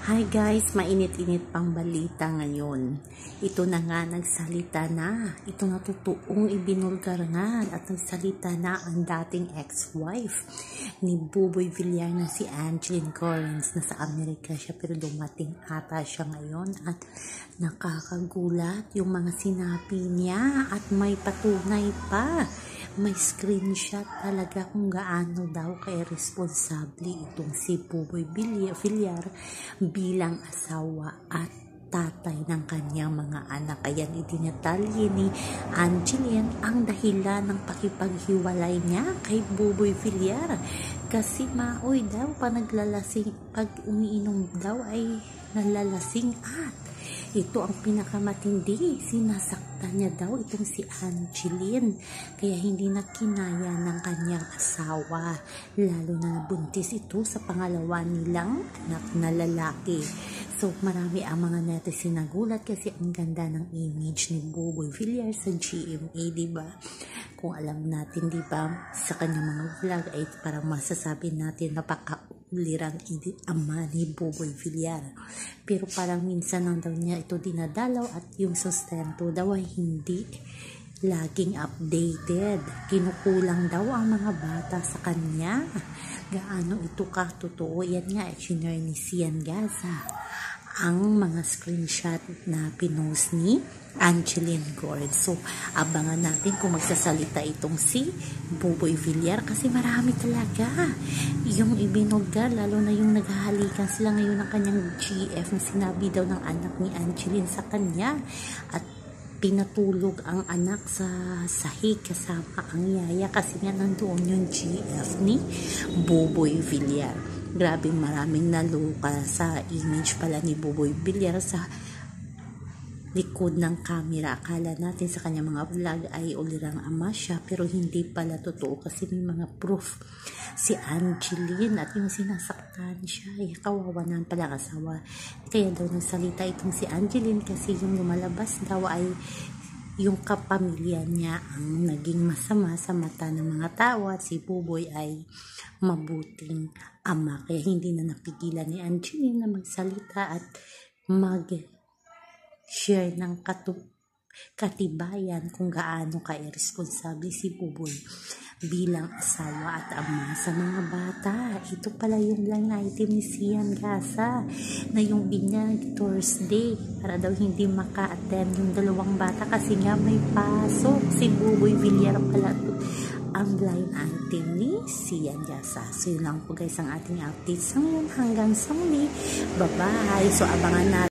Hi guys, mainit-init pang balita ngayon. Ito na nga, nagsalita na. Ito na totoong ibinulgar nga at nagsalita na ang dating ex-wife ni Buboy Villar na si Angeline Correns. Nasa Amerika siya pero dumating ata siya ngayon at nakakagulat yung mga sinabi niya at may patunay pa. May screenshot talaga kung gaano daw kay responsable itong si Buboy Villar bilang asawa at tatay ng kanyang mga anak. Kaya idinatalye ni Angeline ang dahilan ng pakipaghiwalay niya kay Buboy Villar. Kasi maoy daw, pag umiinom daw ay nalalasing at ito ang pinakamatindi, sinasaktan niya daw itong si Angeline. Kaya hindi na kinaya ng kanyang asawa. Lalo na nabuntis ito sa pangalawa nilang anak na lalaki. So marami ang mga netizen nagulat kasi ang ganda ng image ni Buboy Villar sa GMA, diba? Kung alam natin, diba, sa kanyang mga vlog ay parang masasabi natin napaka-ulirang ama ni Buboy Villar. Pero parang minsan lang daw niya ito dinadalaw at yung sustento daw ay hindi laging updated. Kinukulang daw ang mga bata sa kanya. Gaano ito totoo? Yan nga, sinare ni Sian Gaza ang mga screenshot na pinost ni Angeline Correns. So, abangan natin kung magsasalita itong si Buboy Villar kasi marami talaga yung ibinulgar, lalo na yung naghahalikan sila ngayon ng kanyang GF na sinabi daw ng anak ni Angeline sa kanya at pinatulog ang anak sa sahig kasama ang yaya kasi nga nandoon yung GF ni Buboy Villar. Grabe, maraming naluka sa image pala ni Buboy Villar sa likod ng camera. Akala natin sa kanya mga vlog ay ulirang ama siya pero hindi pala totoo kasi may mga proof si Angeline at yung sinasaktan siya ay kawawa na pala asawa. Kaya daw nagsalita itong si Angeline kasi yung lumalabas daw ay yung kapamilya niya ang naging masama sa mata ng mga tao at si Buboy ay mabuting ama. Kaya hindi na napigilan ni Angeline na magsalita at mag-share ng katibayan kung gaano ka-irresponsible si Buboy bilang asawa at ama sa mga bata. Ito pala yung line item ni Sian Gaza na yung binyag Thursday para daw hindi maka-attend yung dalawang bata kasi nga may pasok. Si Buboy Villar pala ang line item ni Sian Gaza. So yun lang po guys ang ating update sa ngayon. Hanggang sa muli. Bye-bye. So abangan natin